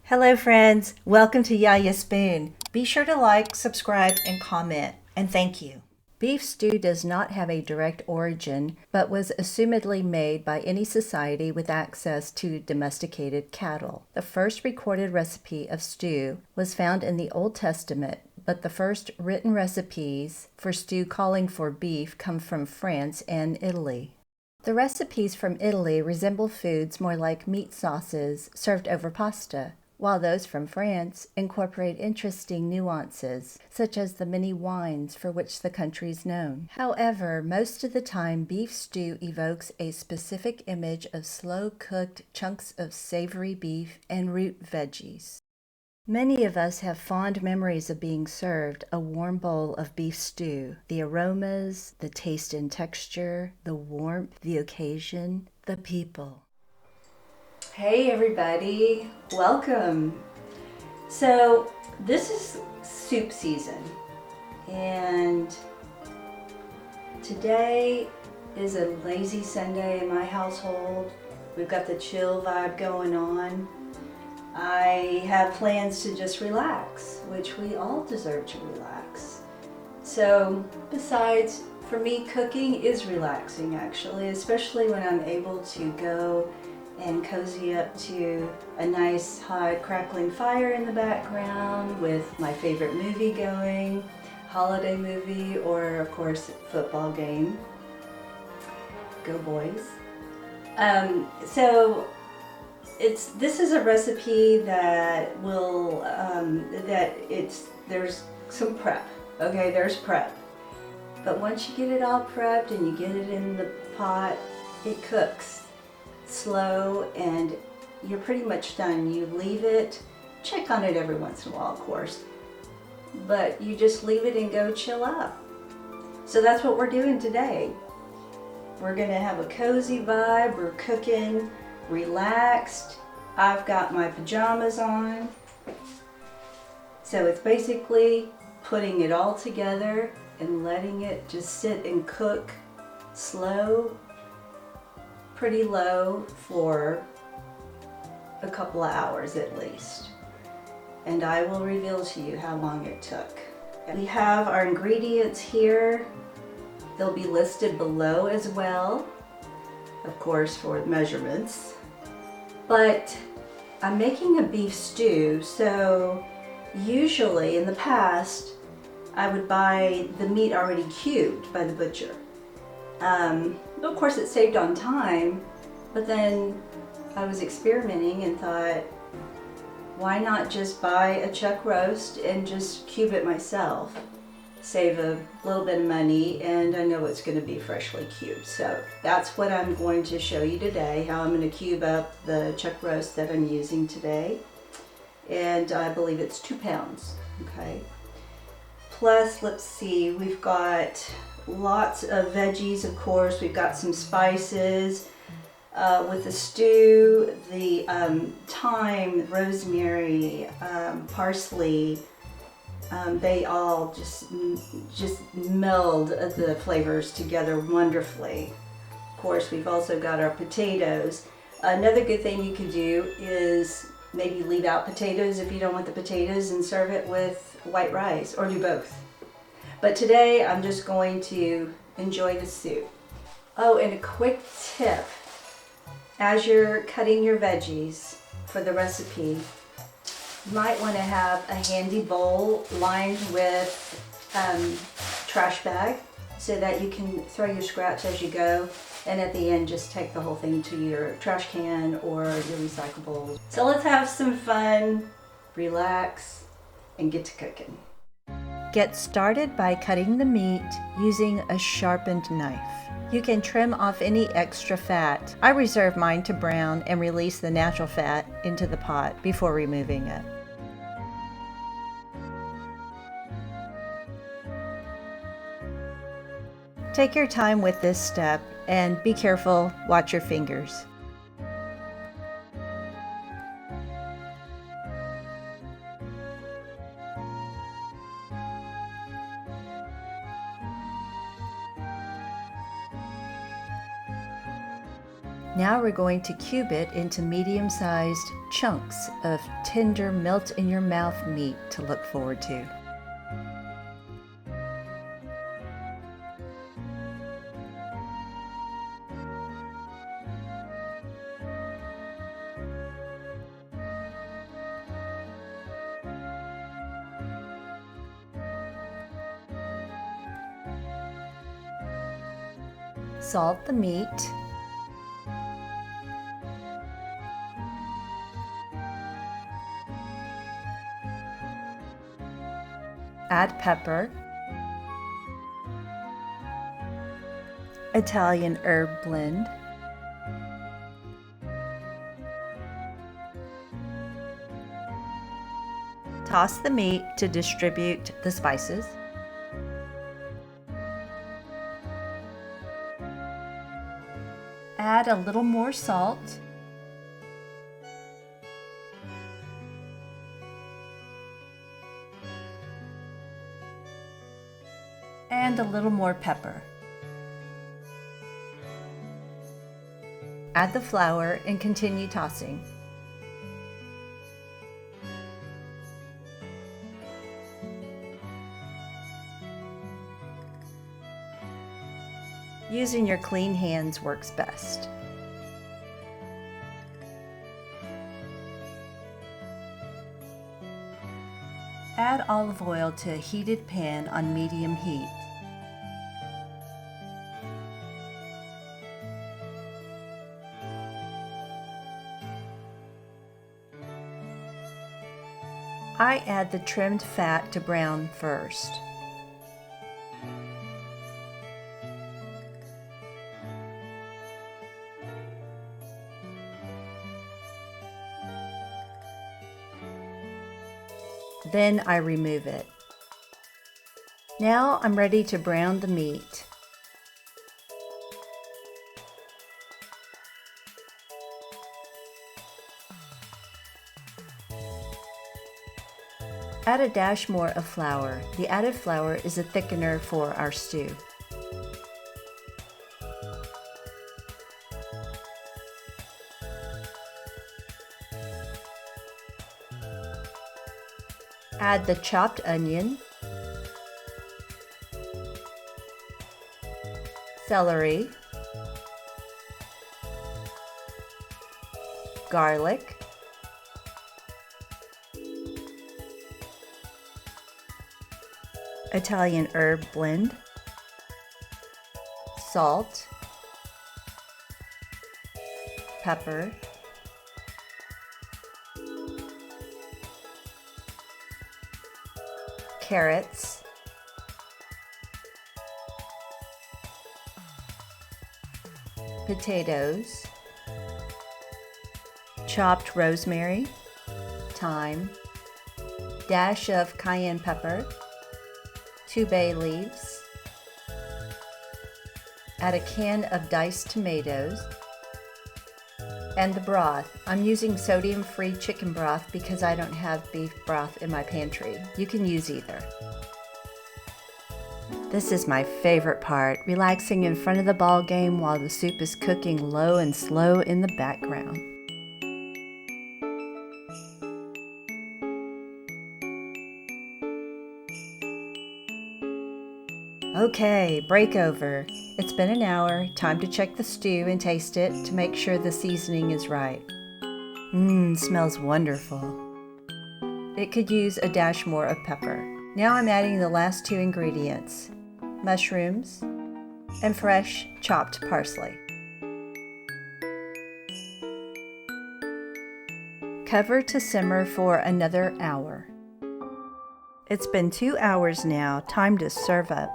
Hello friends, welcome to Yaya Spoon. Be sure to like, subscribe, and comment, and thank you. Beef stew does not have a direct origin, but was assumedly made by any society with access to domesticated cattle. The first recorded recipe of stew was found in the Old Testament, but the first written recipes for stew calling for beef come from France and Italy. The recipes from Italy resemble foods more like meat sauces served over pasta, while those from France incorporate interesting nuances, such as the many wines for which the country is known. However, most of the time, beef stew evokes a specific image of slow-cooked chunks of savory beef and root veggies. Many of us have fond memories of being served a warm bowl of beef stew. The aromas, the taste and texture, the warmth, the occasion, the people. Hey everybody, welcome. So this is soup season and today is a lazy Sunday in my household. We've got the chill vibe going on. I have plans to just relax, which we all deserve to relax. So besides, for me, cooking is relaxing actually, especially when I'm able to go and cozy up to a nice hot crackling fire in the background with my favorite movie going, holiday movie, or of course football game. Go boys. This is a recipe that will there's some prep. Okay, there's prep. But once you get it all prepped and you get it in the pot, it cooks slow and you're pretty much done. You leave it, check on it every once in a while of course, but you just leave it and go chill out. So that's what we're doing today. We're gonna have a cozy vibe, we're cooking, relaxed. I've got my pajamas on. So it's basically putting it all together and letting it just sit and cook slow, pretty low for a couple of hours at least. And I will reveal to you how long it took. We have our ingredients here. They'll be listed below as well, of course, for measurements. But I'm making a beef stew, so usually in the past I would buy the meat already cubed by the butcher. Of course it saved on time, but then I was experimenting and thought, why not just buy a chuck roast and just cube it myself? Save a little bit of money, and I know it's going to be freshly cubed. So that's what I'm going to show you today, how I'm going to cube up the chuck roast that I'm using today. And I believe it's 2 pounds, okay? Plus, let's see, we've got lots of veggies, of course. We've got some spices with the stew, the thyme, rosemary, parsley. They all just meld the flavors together wonderfully. Of course, we've also got our potatoes. Another good thing you could do is maybe leave out potatoes if you don't want the potatoes and serve it with white rice, or do both. But today I'm just going to enjoy the soup. Oh, and a quick tip. As you're cutting your veggies for the recipe, you might want to have a handy bowl lined with trash bag so that you can throw your scraps as you go, and at the end just take the whole thing to your trash can or your recyclables. So let's have some fun, relax, and get to cooking. Get started by cutting the meat using a sharpened knife. You can trim off any extra fat. I reserve mine to brown and release the natural fat into the pot before removing it. Take your time with this step and be careful, watch your fingers. Now we're going to cube it into medium-sized chunks of tender melt-in-your-mouth meat to look forward to. Salt the meat. Add pepper, Italian herb blend, toss the meat to distribute the spices. Add a little more salt. And a little more pepper. Add the flour and continue tossing. Using your clean hands works best. Add olive oil to a heated pan on medium heat. I add the trimmed fat to brown first. Then I remove it. Now I'm ready to brown the meat. Add a dash more of flour. The added flour is a thickener for our stew. Add the chopped onion, celery, garlic, Italian herb blend, salt, pepper, carrots, potatoes, chopped rosemary, thyme, dash of cayenne pepper, 2 bay leaves, add a can of diced tomatoes, and the broth. I'm using sodium-free chicken broth because I don't have beef broth in my pantry. You can use either. This is my favorite part, relaxing in front of the ball game while the soup is cooking low and slow in the background. Okay, break over. It's been an hour. Time to check the stew and taste it to make sure the seasoning is right. Smells wonderful. It could use a dash more of pepper. Now I'm adding the last 2 ingredients, mushrooms and fresh chopped parsley. Cover to simmer for another hour. It's been 2 hours now. Time to serve up.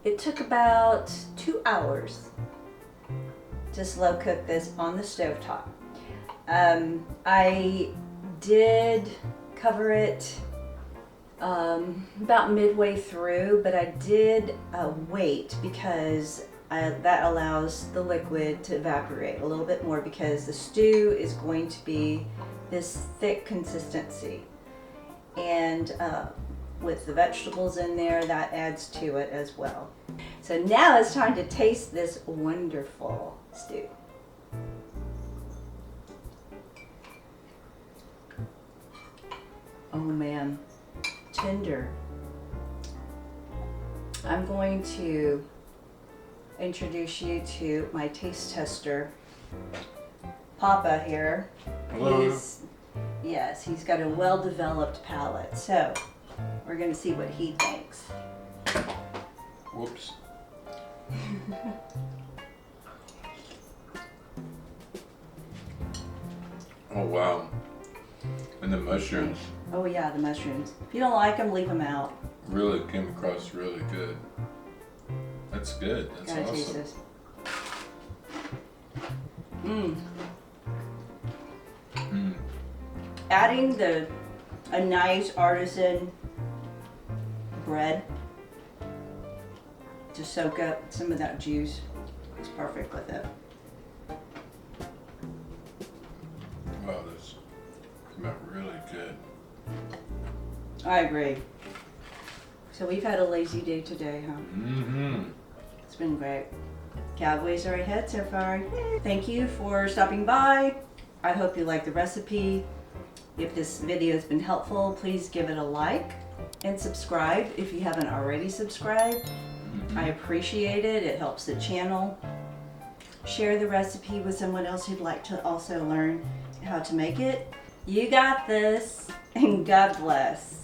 It took about 2 hours to slow cook this on the stovetop. I did cover it about midway through, but I did wait because that allows the liquid to evaporate a little bit more, because the stew is going to be this thick consistency. And with the vegetables in there, that adds to it as well. So now it's time to taste this wonderful stew. Oh man, tender. I'm going to introduce you to my taste tester, Papa here. Hello. Yes, he's got a well-developed palate, so we're going to see what he thinks. Whoops. Oh wow. And the mushrooms Oh yeah, the mushrooms. If you don't like them, leave them out. really came across really good. That's good. That's Gotta taste awesome. this. Mmm. Mm. Adding a nice artisan bread to soak up some of that juice is perfect with it. Wow, this came out really good. I agree. So we've had a lazy day today, huh? Mm-hmm. It's been great. Cowboys are ahead so far. Thank you for stopping by. I hope you like the recipe. If this video has been helpful, please give it a like and subscribe if you haven't already subscribed. I appreciate it. It helps the channel. Share the recipe with someone else who'd like to also learn how to make it. You got this, and God bless.